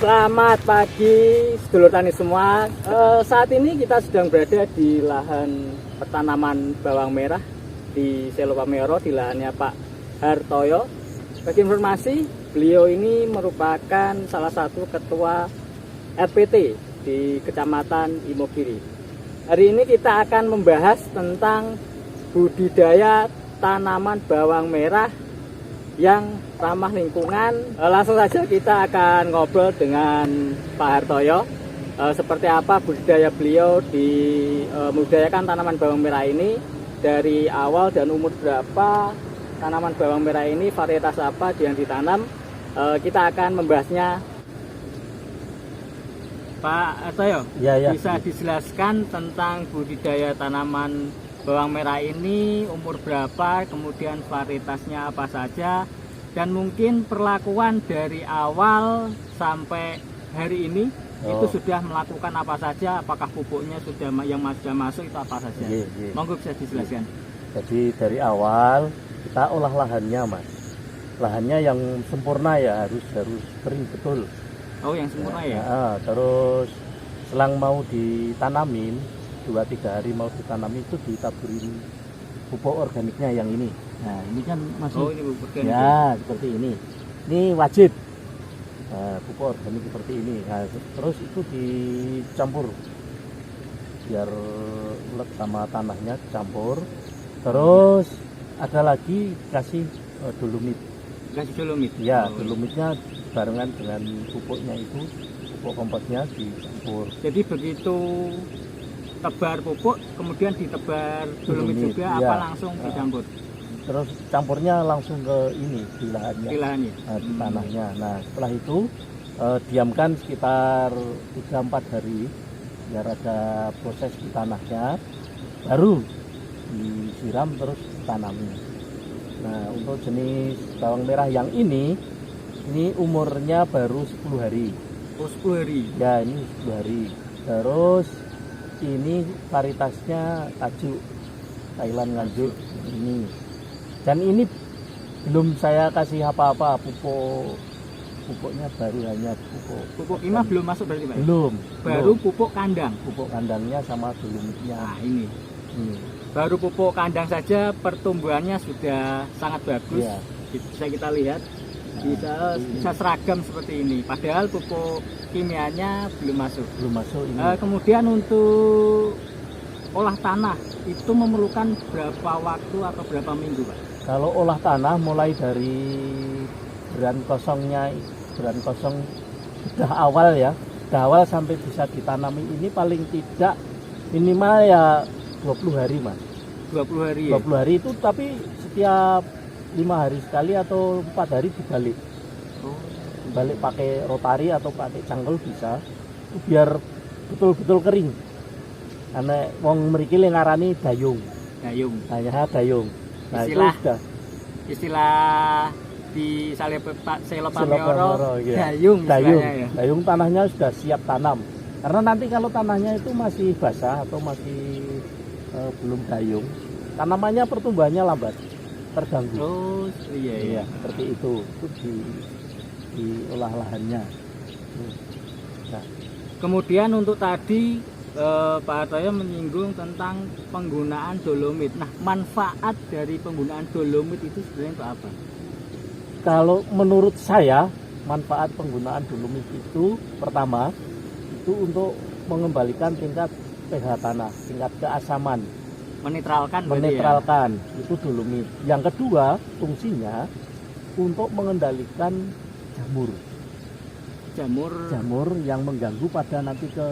Selamat pagi sedulur tani semua. Saat ini kita sedang berada di lahan pertanaman bawang merah di Selo Pameoro, di lahannya Pak Hartoyo. Bagi informasi, beliau ini merupakan salah satu ketua RPT di Kecamatan Imogiri. Hari ini kita akan membahas tentang budidaya tanaman bawang merah yang ramah lingkungan. Langsung saja kita akan ngobrol dengan Pak Hartoyo, seperti apa budidaya beliau di membudidayakan tanaman bawang merah ini, dari awal dan umur berapa tanaman bawang merah ini, varietas apa yang ditanam. Kita akan membahasnya. Pak Hartoyo, bisa dijelaskan tentang budidaya tanaman bawang merah ini, umur berapa, kemudian varietasnya apa saja, dan mungkin perlakuan dari awal sampai hari ini itu sudah melakukan apa saja, apakah pupuknya sudah yang sudah masuk itu apa saja? Monggo bisa dijelaskan. Jadi dari awal kita olah lahannya, Mas. Lahannya yang sempurna ya, harus kering betul. Oh, yang sempurna ya? Terus selang mau ditanamin 2-3 hari mau ditanami itu ditaburin pupuk organiknya yang ini. Nah ini kan masih ini pupuk organik ya seperti ini wajib. Pupuk organik seperti ini. Nah, terus itu dicampur biar ulet sama tanahnya dicampur. Terus ada lagi kasih dolomit. Kasih dolomit? Ya, dolomitnya barengan dengan pupuknya itu, pupuk komposnya dicampur. Jadi begitu tebar pupuk, kemudian ditebar dolomit juga, apa langsung dicampur? Terus campurnya langsung ke ini, di lahannya. Di lahannya? Di tanahnya. Nah setelah itu diamkan sekitar 3-4 hari biar ada proses di tanahnya, baru disiram terus ditanami. Nah untuk jenis bawang merah yang ini umurnya baru 10 hari. Oh, 10 hari? Ya, ini 10 hari. Terus ini varietasnya tajuk Thailand Nganjuk ini, dan ini belum saya kasih apa-apa, pupuknya baru hanya pupuk imah belum masuk berarti Pak? Baru pupuk kandang. Pupuk kandangnya sama dolomitnya. Nah ini baru pupuk kandang saja pertumbuhannya sudah sangat bagus ya. Bisa kita lihat, bisa seragam seperti ini, padahal pupuk kimianya belum masuk ini. Kemudian untuk olah tanah itu memerlukan berapa waktu atau berapa minggu Pak? Kalau olah tanah mulai dari beran kosong sudah awal sampai bisa ditanami ini paling tidak minimal ya 20 hari Mas. 20 hari ya? 20 hari itu, tapi setiap 5 hari sekali atau 4 hari dibalik. Balik pakai rotari atau pakai cangkul bisa, biar betul-betul kering. Karena wong mriki ngarani dayung. Hanya dayung. Nah, istilah di Selo Pameoro dayung. Dayung tanahnya sudah siap tanam. Karena nanti kalau tanahnya itu masih basah atau masih belum dayung, tanamannya pertumbuhannya lambat, terganggu. Oh iya. Seperti itu di olah lahannya. Nah. Kemudian untuk tadi Pak Hartoyo menyinggung tentang penggunaan dolomit. Nah, manfaat dari penggunaan dolomit itu sebenarnya untuk apa? Kalau menurut saya, manfaat penggunaan dolomit itu pertama itu untuk mengembalikan tingkat pH tanah, tingkat keasaman. Menetralkan itu dolomit. Yang kedua, fungsinya untuk mengendalikan jamur yang mengganggu pada nanti ke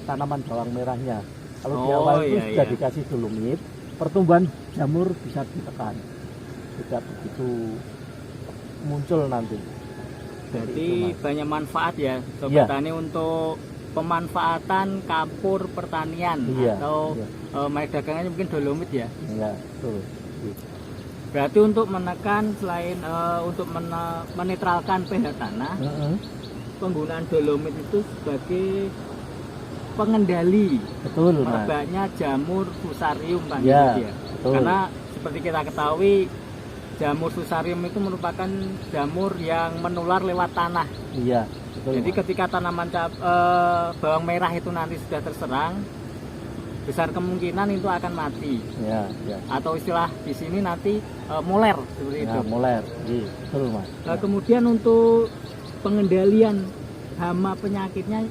tanaman bawang merahnya. Kalau di awal itu sudah dikasih dolomit, pertumbuhan jamur bisa ditekan, tidak begitu muncul nanti. Jadi banyak manfaat ya Sobat Tani untuk pemanfaatan kapur pertanian atau merek dagangannya mungkin dolomit ya. Iya, betul. Berarti untuk menekan selain untuk menetralkan pH tanah, penggunaan dolomit itu sebagai pengendali merebaknya jamur fusarium Pak. Karena seperti kita ketahui jamur fusarium itu merupakan jamur yang menular lewat tanah. Iya, betul. Jadi ketika tanaman bawang merah itu nanti sudah terserang, besar kemungkinan itu akan mati. Ya, ya. Atau istilah di sini nanti moler seperti Ya, itu. moler. Iya, betul Mas. Nah, kemudian untuk pengendalian hama penyakitnya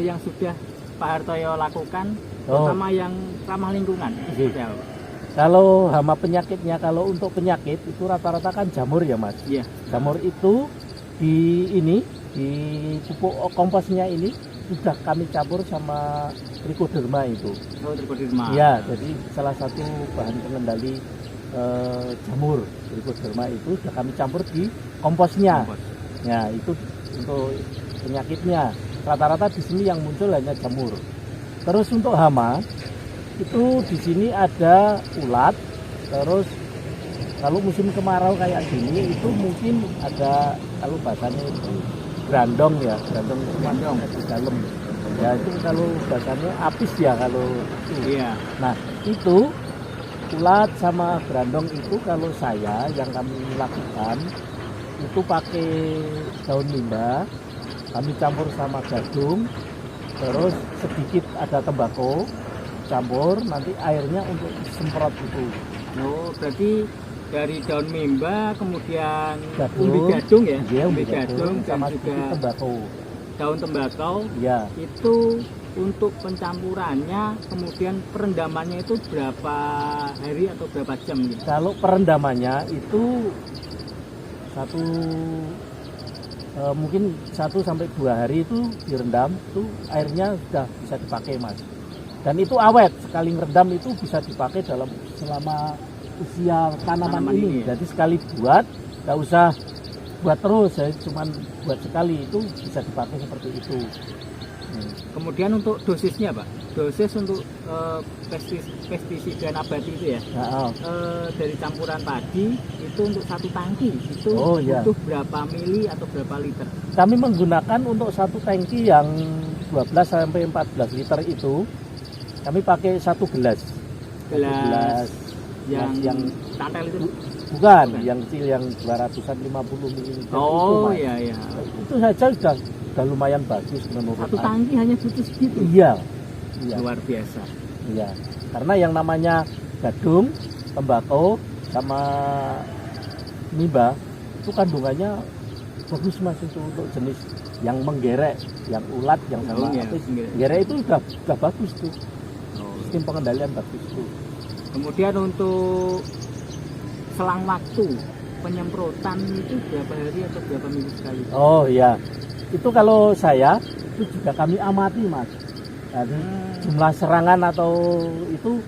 yang sudah Pak Hartoyo lakukan, terutama yang ramah lingkungan. Seperti apa, Pak? Kalau hama penyakitnya, kalau untuk penyakit itu rata-rata kan jamur ya Mas. Iya. Jamur itu di pupuk komposnya ini sudah kami campur sama trichoderma itu. Oh, trichoderma. Ya, jadi salah satu bahan pengendali jamur trichoderma itu sudah kami campur di komposnya. Kompos. Ya, itu untuk penyakitnya. Rata-rata di sini yang muncul hanya jamur. Terus untuk hama itu di sini ada ulat. Terus kalau musim kemarau kayak gini itu mungkin ada, kalau bahasanya itu grandong ya, grandong di dalam. Ya itu kalau bahasanya apis ya kalau itu. Iya. Nah itu ulat sama grandong itu kalau saya yang kami lakukan itu pakai daun mimba, kami campur sama gadung, terus sedikit ada tembakau, campur, nanti airnya untuk semprot itu. Oh, berarti dari daun mimba, kemudian Gadung. umbi gadung ya, Iya, umbi gadung dan sama juga sedikit tembakau. daun tembakau. Ya, Itu untuk pencampurannya, kemudian perendamannya itu berapa hari atau berapa jam gitu? kalau perendamannya itu mungkin 1 sampai 2 hari itu direndam, itu airnya sudah bisa dipakai Mas. Dan itu awet, sekali ngerendam itu bisa dipakai selama usia tanaman ini. ya? Jadi sekali buat, nggak usah buat terus, saya cuma buat sekali itu bisa dipakai seperti itu. Kemudian untuk dosisnya Pak, dosis untuk pestisida nabati itu ya, Nah, dari campuran padi itu untuk 1 tangki itu iya. butuh berapa mili atau berapa liter? Kami menggunakan untuk 1 tangki yang 12 sampai 14 liter itu, kami pakai 1 gelas. Gelas yang tantel itu? Bukan, yang kecil yang 250 ml. Oh iya iya. Itu saja sudah lumayan bagus menurut 1 tangki hanya butuh segitu? Iya. Iya. Luar biasa. Iya. Karena yang namanya gadung, tembakau sama mimba itu kandungannya bagus Mas, itu untuk jenis yang menggerek, yang ulat, yang sama iya, apis. menggerek. Gerek itu sudah bagus tuh. Oh. Sistem pengendalian bagus tuh. Kemudian untuk selang waktu penyemprotan itu berapa hari atau berapa minggu sekali? Oh iya, itu kalau saya itu juga kami amati Mas. Jadi jumlah serangan atau itu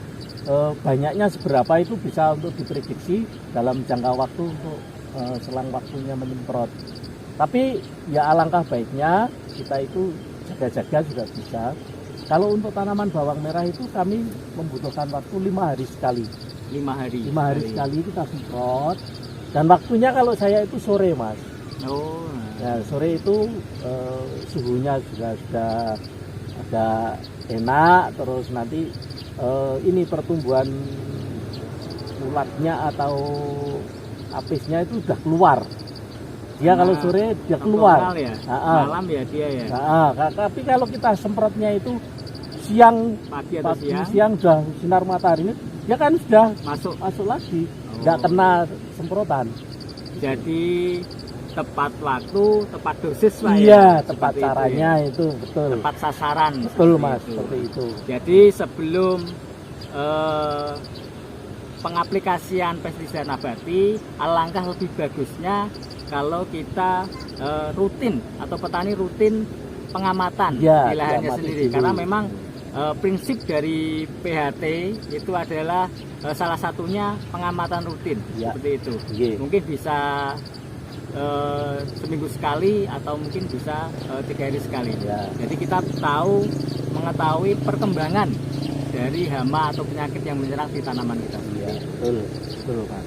banyaknya seberapa itu bisa untuk diprediksi dalam jangka waktu untuk selang waktunya menyemprot. Tapi ya alangkah baiknya kita itu jaga-jaga juga bisa. Kalau untuk tanaman bawang merah itu kami membutuhkan waktu 5 hari sekali. 5 hari. 5 hari sekali kita semprot. Dan waktunya kalau saya itu sore Mas. Oh. Ya, sore itu suhunya juga sudah agak enak, terus nanti ini pertumbuhan ulatnya atau apisnya itu sudah keluar. Dia kalau sore dia keluar. Ya? Malam ya dia ya. Tapi kalau kita semprotnya itu siang, pagi atau siang sudah sinar matahari ini, dia kan sudah masuk lagi, nggak kena semprotan. Jadi tepat waktu, tepat dosis lah iya, ya. Tepat caranya itu betul. Tepat sasaran. Betul Mas, seperti itu. Jadi sebelum pengaplikasian pestisida nabati, alangkah lebih bagusnya kalau kita rutin atau petani rutin pengamatan di lahannya sendiri. Dulu. Karena memang prinsip dari PHT itu adalah salah satunya pengamatan rutin, seperti itu. Mungkin bisa seminggu sekali atau mungkin bisa 3 hari sekali. Jadi kita mengetahui perkembangan dari hama atau penyakit yang menyerang di tanaman kita. Betul Pak.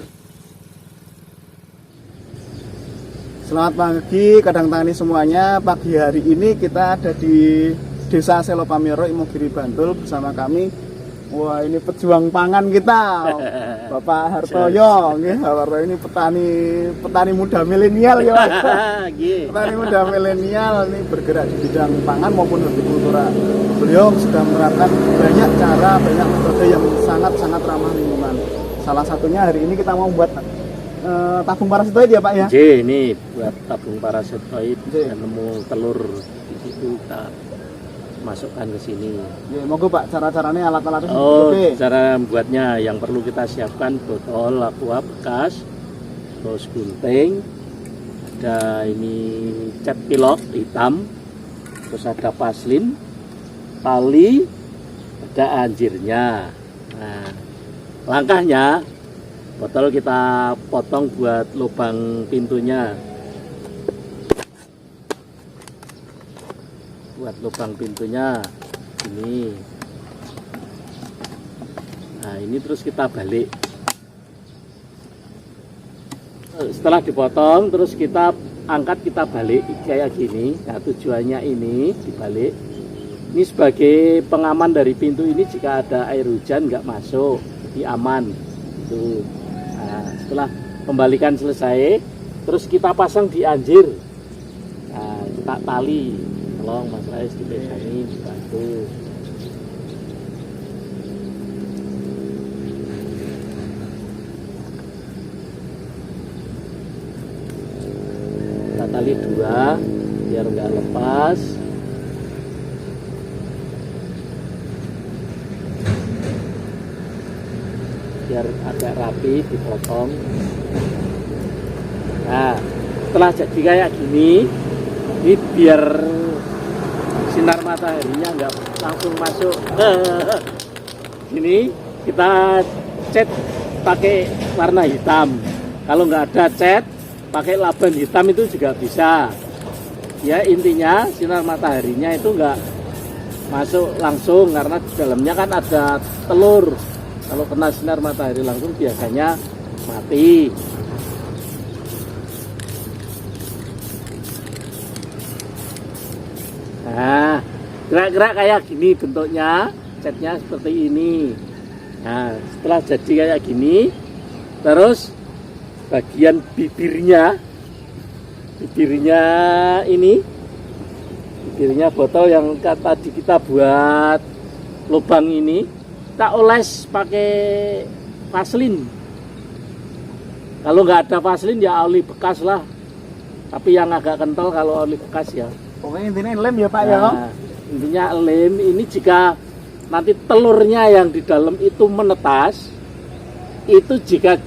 Selamat pagi kadang tani semuanya. Pagi hari ini kita ada di Desa Selopamiro, Imogiri, Bantul bersama kami Wah, ini pejuang pangan kita, Bapak Hartoyo. Nggih, Bapak ini petani muda milenial ya, Pak. Petani muda milenial ini bergerak di bidang pangan maupun hortikultura. Beliau sudah menerapkan banyak cara, banyak metode yang sangat ramah lingkungan. Salah satunya hari ini kita mau buat tabung parasitoid ya Pak ya? Ini buat tabung parasitoid, dan nemu telur di situ kita masukkan ke sini. Ya, monggo Pak, cara-caranya alat-alatnya cara membuatnya yang perlu kita siapkan botol aqua bekas, terus gunting, ada ini cat pilok hitam, terus ada paslin, tali, ada anjirnya. Nah, langkahnya botol kita potong buat lubang pintunya. Buat lubang pintunya ini. Nah, ini terus kita balik. Setelah dipotong terus kita angkat, kita balik kayak gini. Nah, tujuannya ini dibalik. Ini sebagai pengaman dari pintu ini, jika ada air hujan nggak masuk, jadi aman. Tuh. Nah, setelah pembalikan selesai, terus kita pasang di anjir. Nah, kita tali. Tolong Mas Rais dipegangin, dibantu. Kita tali dua biar nggak lepas. Biar agak rapi, dipotong. Nah, setelah jadi kayak gini, ini biar sinar mataharinya nggak langsung masuk. Ini kita cat pakai warna hitam. Kalau nggak ada cat, pakai laban hitam itu juga bisa. Ya, intinya sinar mataharinya itu nggak masuk langsung, karena di dalamnya kan ada telur. Kalau kena sinar matahari langsung biasanya mati. Nah, gerak-gerak kayak gini bentuknya, catnya seperti ini. Nah, setelah jadi kayak gini, terus bagian bibirnya ini, bibirnya botol yang tadi kita buat lubang ini, kita oles pakai vaselin. Kalau nggak ada vaselin ya oli bekas lah, tapi yang agak kental kalau oli bekas ya. Pokoknya intinya lem ya Pak ya. Nah, intinya lem ini, jika nanti telurnya yang di dalam itu menetas, itu jika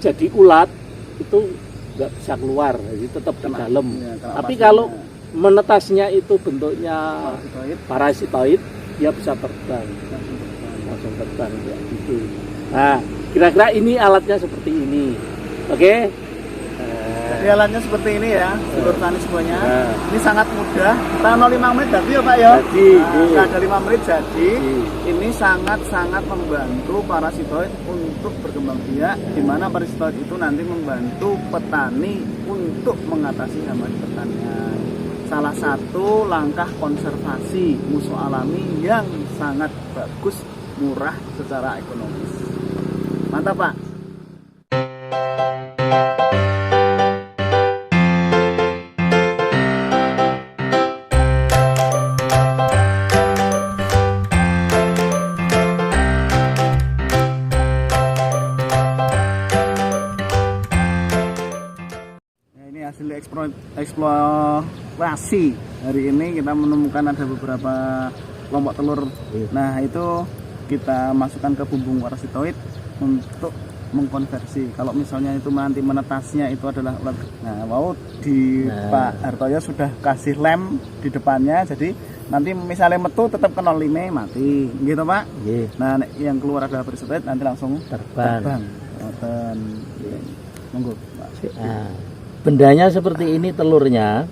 jadi ulat itu nggak bisa keluar, jadi tetap di dalam. Ya, tapi kalau menetasnya itu bentuknya parasitoid, dia bisa terbang, langsung terbang ya gitu. Nah, kira-kira ini alatnya seperti ini, oke? Jadi alatnya seperti ini ya, sedulur tani semuanya. Ini sangat mudah. Kita 05 menit jadi ya Pak ya. Jadi, ada 5 menit jadi. Ini sangat membantu parasitoid untuk berkembang biak, di mana parasitoid itu nanti membantu petani untuk mengatasi hama di pertanian. Salah satu langkah konservasi musuh alami yang sangat bagus, murah secara ekonomis. Mantap Pak. Hasil eksplorasi hari ini kita menemukan ada beberapa kelompok telur. Nah, itu kita masukkan ke bumbung parasitoid untuk mengkonversi. Kalau misalnya itu nanti menetasnya itu adalah ulat. Nah, Pak Hartoyo sudah kasih lem di depannya, jadi nanti misalnya metu tetap ke 05 mati, gitu Pak. Nah, yang keluar adalah parasitoid, nanti langsung terbang. Monggo Pak. Bendanya seperti ini telurnya,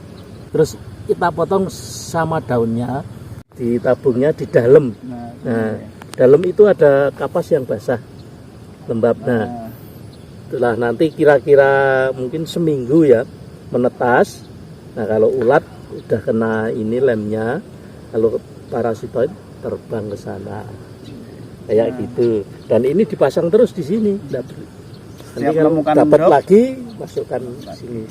terus kita potong sama daunnya, ditabungnya di dalam. Nah, dalam itu ada kapas yang basah, lembab. Nah, setelah nanti kira-kira mungkin seminggu ya menetas. Nah, kalau ulat udah kena ini lemnya, kalau parasitoid terbang ke sana. kayak gitu. Dan ini dipasang terus di sini. Nanti Siap kalau menemukan dapat job. lagi masukkan di sini.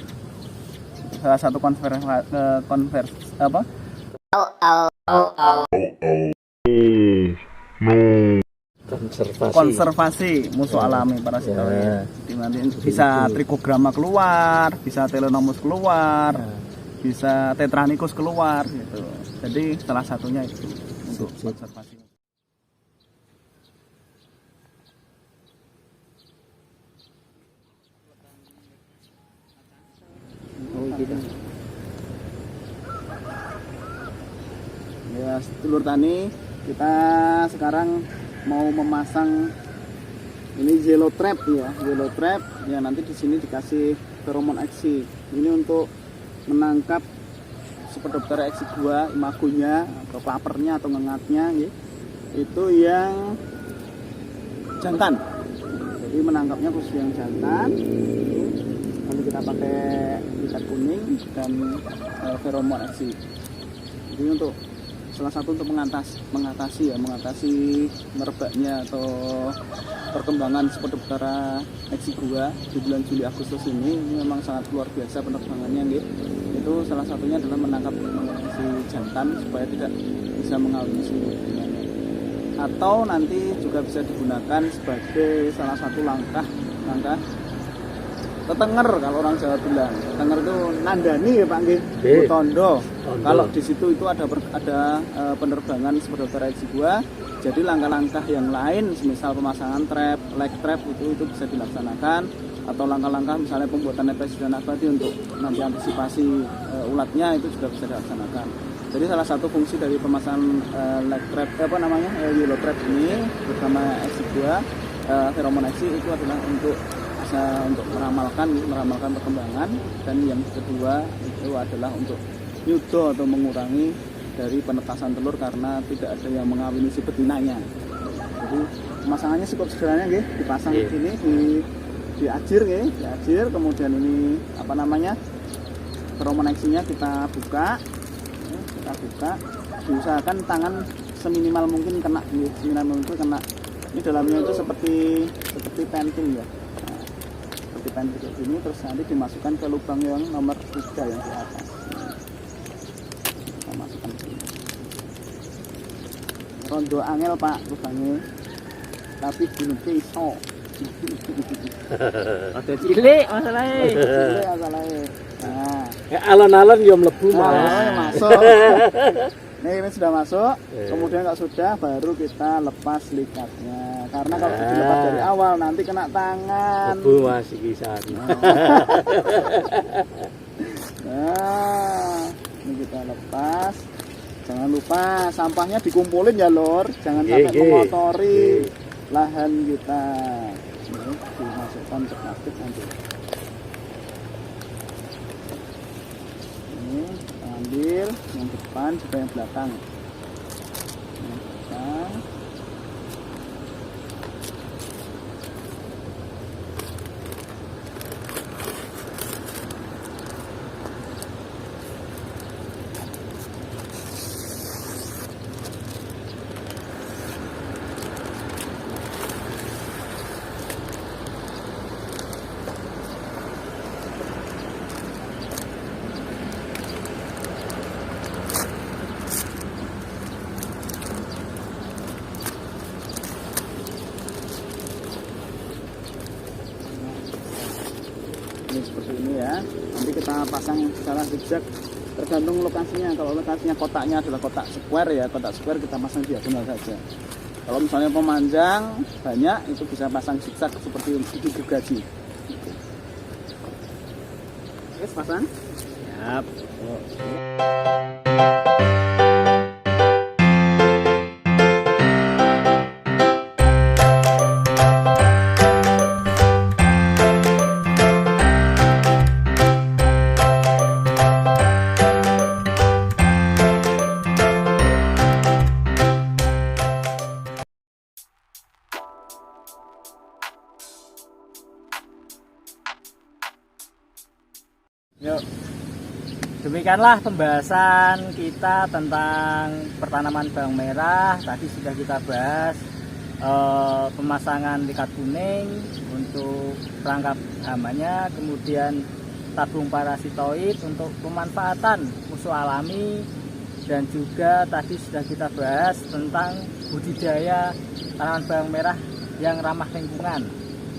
Salah satu konversi apa? Konservasi musuh alami parasitoid. Ya. Jadi nanti bisa Trichogramma keluar, bisa Telenomus keluar, bisa Tetranychus keluar gitu. Jadi salah satunya itu untuk konservasi. Ya, sedulur tani, kita sekarang mau memasang ini yellow trap ya, yellow trap ya, nanti di sini dikasih feromon eksi. Ini untuk menangkap Spodoptera exigua imagonya atau klapernya atau ngengatnya ya. Itu yang jantan. Jadi menangkapnya khusus yang jantan. Nanti kita pakai ikat kuning dan feromon eksi. Jadi untuk salah satu untuk mengatasi merebaknya atau perkembangan Spodoptera exigua di bulan Juli Agustus ini memang sangat luar biasa penerbangannya gitu. Itu salah satunya adalah menangkap si jantan supaya tidak bisa mengawini si betinanya. Atau nanti juga bisa digunakan sebagai salah satu langkah tetenger kalau orang Jawa bilang. Tetenger itu nandani ya Pak nggih. Tondo. Kalau di situ itu ada penerbangan Spodoptera exigua. Jadi langkah-langkah yang lain misal pemasangan trap, leg trap itu bisa dilaksanakan, atau langkah-langkah misalnya pembuatan nepes dan nabati untuk nanti antisipasi ulatnya itu juga bisa dilaksanakan. Jadi salah satu fungsi dari pemasangan leg trap yellow trap ini bersama exigua feromon eksi itu adalah untuk meramalkan perkembangan, dan yang kedua itu adalah untuk nyudo atau mengurangi dari penetasan telur karena tidak ada yang mengawini si betinanya. Jadi pemasangannya cukup sederhana nggih, dipasang di sini diajir kemudian ini feromon eksinya kita buka, diusahakan tangan seminimal mungkin kena, ini dalamnya itu seperti penting ya. Seperti penting kayak gini, terus nanti dimasukkan ke lubang yang nomor 3 yang di atas. Kita masukkan ke sini. Rondo angel Pak lubangnya, tapi gunungnya iso. Ada cilik masalahnya. Nah, Ya alon-alon yo mlebu Mas. masuk. Ini sudah masuk, kemudian kalau sudah baru kita lepas likatnya. Karena kalau dilepas dari awal nanti kena tangan. Mlebu Mas iki sana. Nah, ini kita lepas. Jangan lupa sampahnya dikumpulin ya Lor, jangan sampai mengotori lahan kita. Ini dimasukkan ke plastik nanti. Ini ambil yang depan juga yang belakang. Yang belakang. Ini seperti ini ya, nanti kita pasang secara zigzag tergantung lokasinya. Kalau lokasinya kotaknya adalah kotak square ya, kotak square kita pasang diagonal saja. Kalau misalnya pemanjang banyak, itu bisa pasang zigzag seperti di gergaji. Oke, pasang. Siap. Yuk, demikianlah pembahasan kita tentang pertanaman bawang merah. Tadi sudah kita bahas pemasangan likat kuning untuk perangkap hamanya, kemudian tabung parasitoid untuk pemanfaatan musuh alami, dan juga tadi sudah kita bahas tentang budidaya tanaman bawang merah yang ramah lingkungan.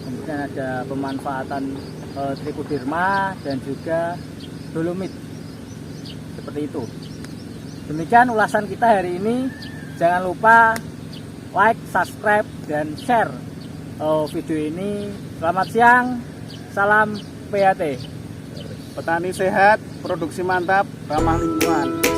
Kemudian ada pemanfaatan trichoderma dan juga dolomit, seperti itu. Demikian ulasan kita hari ini. Jangan lupa like, subscribe, dan share video ini. Selamat siang, salam PAT. Petani sehat, produksi mantap, ramah lingkungan.